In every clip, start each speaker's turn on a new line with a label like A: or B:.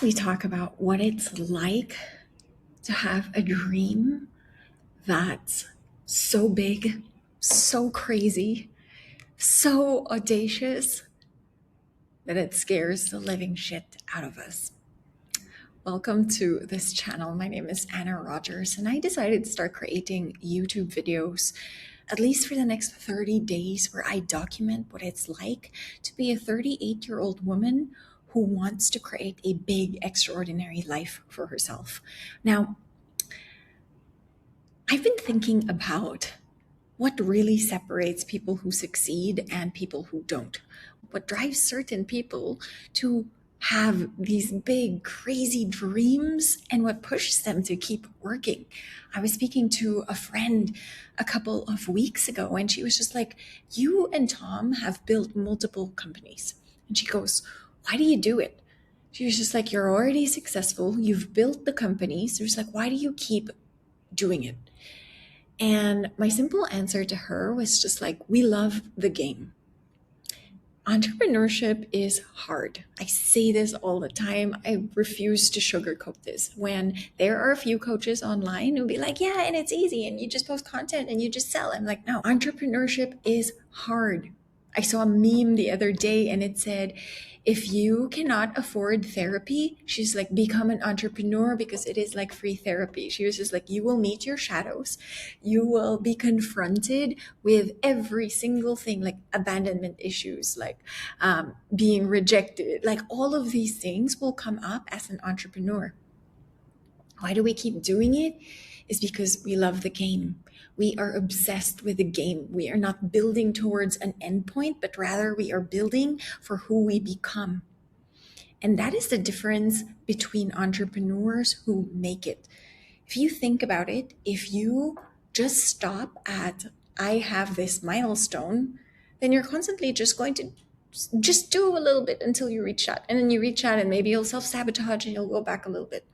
A: We talk about what it's like to have a dream that's so big, so crazy, so audacious that it scares the living shit out of us. Welcome to this channel. My name is Anna Rogers, and I decided to start creating YouTube videos, at least for the next 30 days, where I document what it's like to be a 38-year-old woman who wants to create a big, extraordinary life for herself. Now, I've been thinking about what really separates people who succeed and people who don't. What drives certain people to have these big, crazy dreams and what pushes them to keep working. I was speaking to a friend a couple of weeks ago, and she was just like, "You and Tom have built multiple companies." And she goes, "Why do you do it?" She was just like, "You're already successful. You've built the companies." So she's like, "Why do you keep doing it?" And my simple answer to her was just like, we love the game. Entrepreneurship is hard. I say this all the time. I refuse to sugarcoat this. When there are a few coaches online who'll be like, yeah, and it's easy, and you just post content and you just sell. I'm like, no, entrepreneurship is hard. I saw a meme the other day and it said, if you cannot afford therapy, she's like, become an entrepreneur because it is like free therapy. She was just like, you will meet your shadows. You will be confronted with every single thing, like abandonment issues, like being rejected, like all of these things will come up as an entrepreneur. Why do we keep doing it? Is because we love the game. We are obsessed with the game. We are not building towards an endpoint, but rather we are building for who we become. And that is the difference between entrepreneurs who make it. If you think about it, if you just stop at, I have this milestone, then you're constantly just going to just do a little bit until you reach that. And then you reach that and maybe you'll self-sabotage and you'll go back a little bit.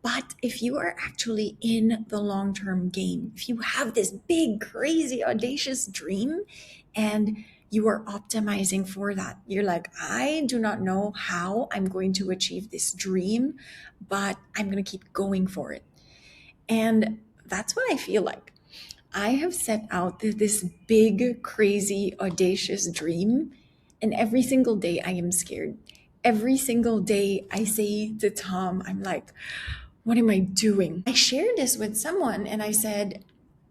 A: But if you are actually in the long-term game, if you have this big, crazy, audacious dream and you are optimizing for that, you're like, I do not know how I'm going to achieve this dream, but I'm going to keep going for it. And that's what I feel like. I have set out this big, crazy, audacious dream, and every single day I am scared. Every single day I say to Tom, I'm like, what am I doing? I shared this with someone and I said,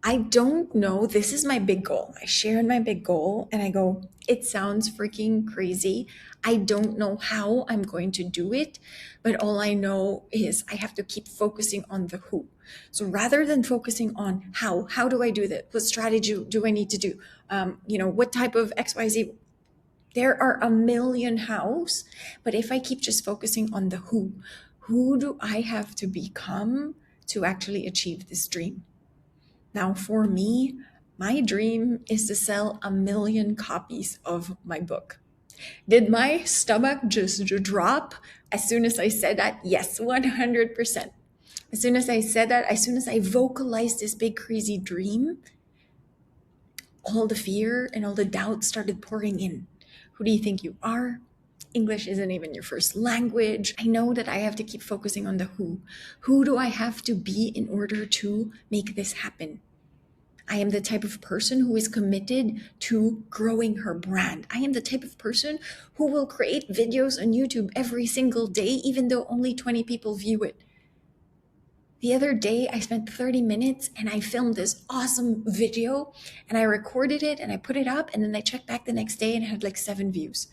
A: I don't know. This is my big goal. I shared my big goal and I go, it sounds freaking crazy. I don't know how I'm going to do it, but all I know is I have to keep focusing on the who. So rather than focusing on how do I do that? What strategy do I need to do? What type of XYZ? There are a million hows, but if I keep just focusing on the who do I have to become to actually achieve this dream? Now, for me, my dream is to sell 1 million copies of my book. Did my stomach just drop as soon as I said that? Yes, 100%. As soon as I said that, as soon as I vocalized this big crazy dream, all the fear and all the doubt started pouring in. Who do you think you are? English isn't even your first language. I know that I have to keep focusing on the who. Who do I have to be in order to make this happen? I am the type of person who is committed to growing her brand. I am the type of person who will create videos on YouTube every single day, even though only 20 people view it. The other day, I spent 30 minutes and I filmed this awesome video and I recorded it and I put it up, and then I checked back the next day and it had like 7 views.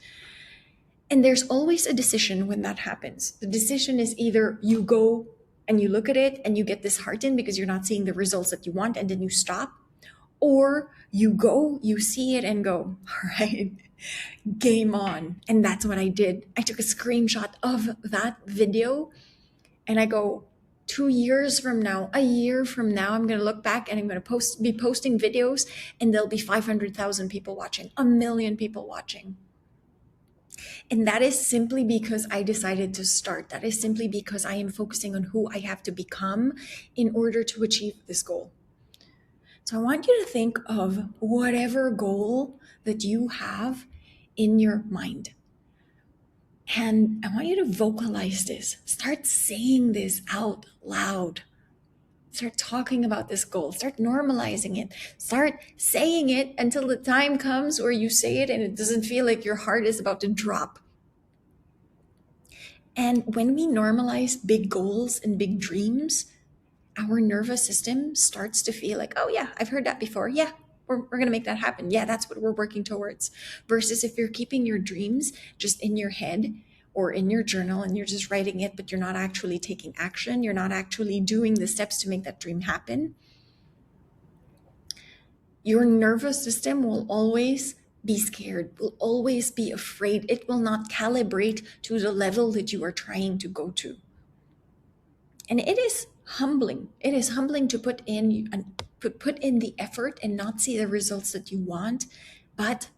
A: And there's always a decision when that happens. The decision is either you go and you look at it and you get disheartened because you're not seeing the results that you want and then you stop, or you go, you see it and go, all right, game on. And that's what I did. I took a screenshot of that video and I go, 2 years from now, a year from now, I'm going to look back and I'm going to be posting videos and there'll be 500,000 people watching, 1 million people watching. And that is simply because I decided to start. That is simply because I am focusing on who I have to become in order to achieve this goal. So I want you to think of whatever goal that you have in your mind. And I want you to vocalize this. Start saying this out loud. Start talking about this goal. Start normalizing it. Start saying it until the time comes where you say it and it doesn't feel like your heart is about to drop. And when we normalize big goals and big dreams, our nervous system starts to feel like, oh yeah, I've heard that before. Yeah, we're going to make that happen. Yeah, that's what we're working towards. Versus if you're keeping your dreams just in your head or in your journal and you're just writing it, but you're not actually taking action, you're not actually doing the steps to make that dream happen, your nervous system will always be scared, will always be afraid. It will not calibrate to the level that you are trying to go to. And it is humbling. It is humbling to put in the effort and not see the results that you want. But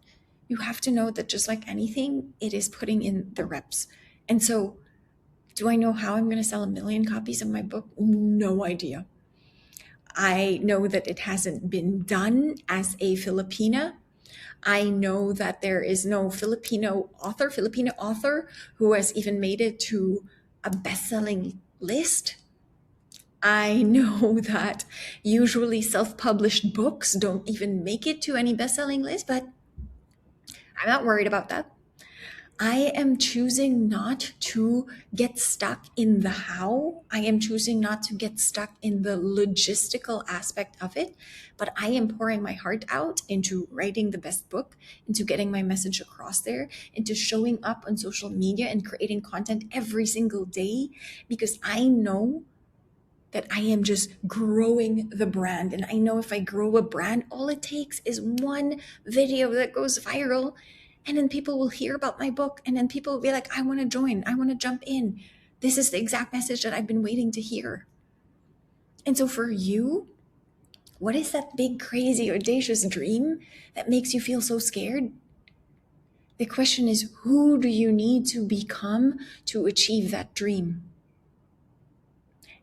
A: you have to know that just like anything, it is putting in the reps. And so, do I know how I'm going to sell 1 million copies of my book? No idea. I know that it hasn't been done as a Filipina. I know that there is no Filipino author who has even made it to a best-selling list. I know that usually self-published books don't even make it to any best-selling list, but I'm not worried about that. I am choosing not to get stuck in the how. I am choosing not to get stuck in the logistical aspect of it, but I am pouring my heart out into writing the best book, into getting my message across there, into showing up on social media and creating content every single day, because I know that I am just growing the brand. And I know if I grow a brand, all it takes is one video that goes viral, and then people will hear about my book, and then people will be like, I want to join, I want to jump in. This is the exact message that I've been waiting to hear. And so for you, what is that big, crazy, audacious dream that makes you feel so scared? The question is, who do you need to become to achieve that dream?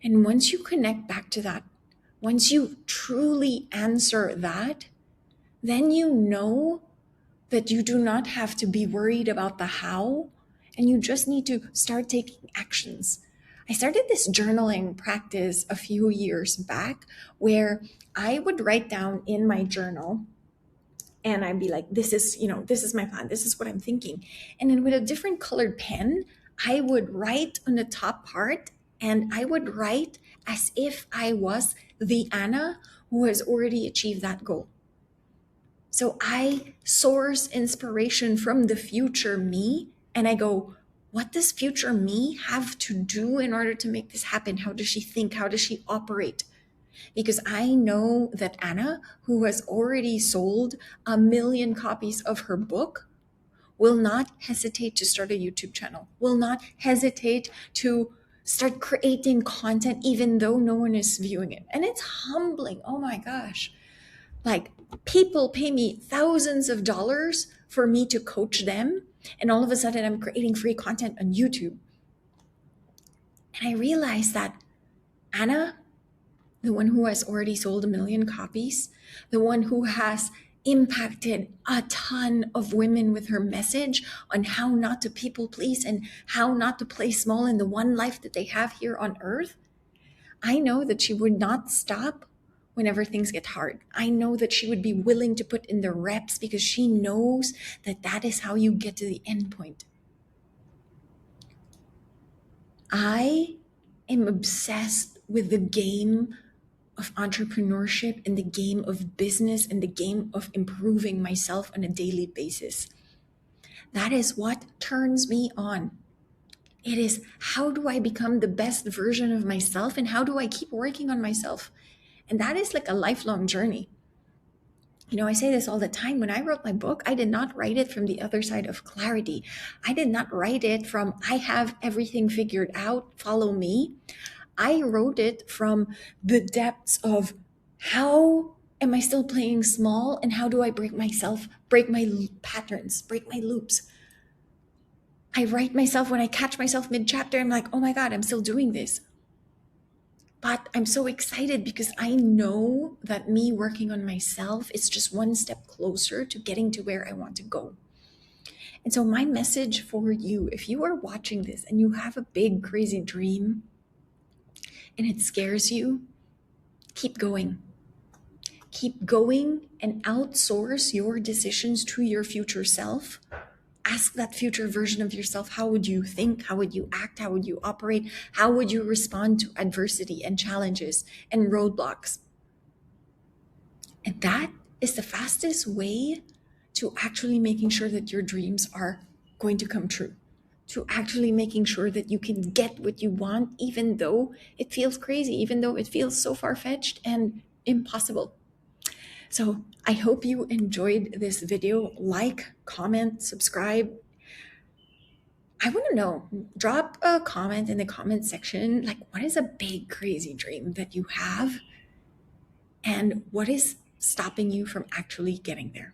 A: And once you connect back to that, once you truly answer that, then you know that you do not have to be worried about the how, and you just need to start taking actions. I started this journaling practice a few years back where I would write down in my journal and I'd be like, this is my plan. This is what I'm thinking. And then with a different colored pen, I would write on the top part, and I would write as if I was the Anna who has already achieved that goal. So I source inspiration from the future me, and I go, what does future me have to do in order to make this happen? How does she think? How does she operate? Because I know that Anna, who has already sold 1 million copies of her book, will not hesitate to start a YouTube channel, will not hesitate to start creating content even though no one is viewing it. And it's humbling. Oh my gosh. Like, people pay me thousands of dollars for me to coach them, and all of a sudden I'm creating free content on YouTube. And I realized that Anna, the one who has already sold 1 million copies, the one who has impacted a ton of women with her message on how not to people please and how not to play small in the one life that they have here on earth, I know that she would not stop whenever things get hard. I know that she would be willing to put in the reps because she knows that that is how you get to the end point. I am obsessed with the game of entrepreneurship and the game of business and the game of improving myself on a daily basis. That is what turns me on. It is, how do I become the best version of myself, and how do I keep working on myself? And that is like a lifelong journey. I say this all the time. When I wrote my book, I did not write it from the other side of clarity. I did not write it from, I have everything figured out, follow me. I wrote it from the depths of, how am I still playing small, and how do I break my patterns, break my loops? I write myself when I catch myself mid-chapter, I'm like, oh my God, I'm still doing this. But I'm so excited because I know that me working on myself is just one step closer to getting to where I want to go. And so my message for you, if you are watching this and you have a big, crazy dream and it scares you, keep going. Keep going and outsource your decisions to your future self. Ask that future version of yourself, how would you think? How would you act? How would you operate? How would you respond to adversity and challenges and roadblocks? And that is the fastest way to actually making sure that your dreams are going to come true, to actually making sure that you can get what you want, even though it feels crazy, even though it feels so far-fetched and impossible. So I hope you enjoyed this video. Like, comment, subscribe. I want to know, drop a comment in the comment section. Like, what is a big, crazy dream that you have? And what is stopping you from actually getting there?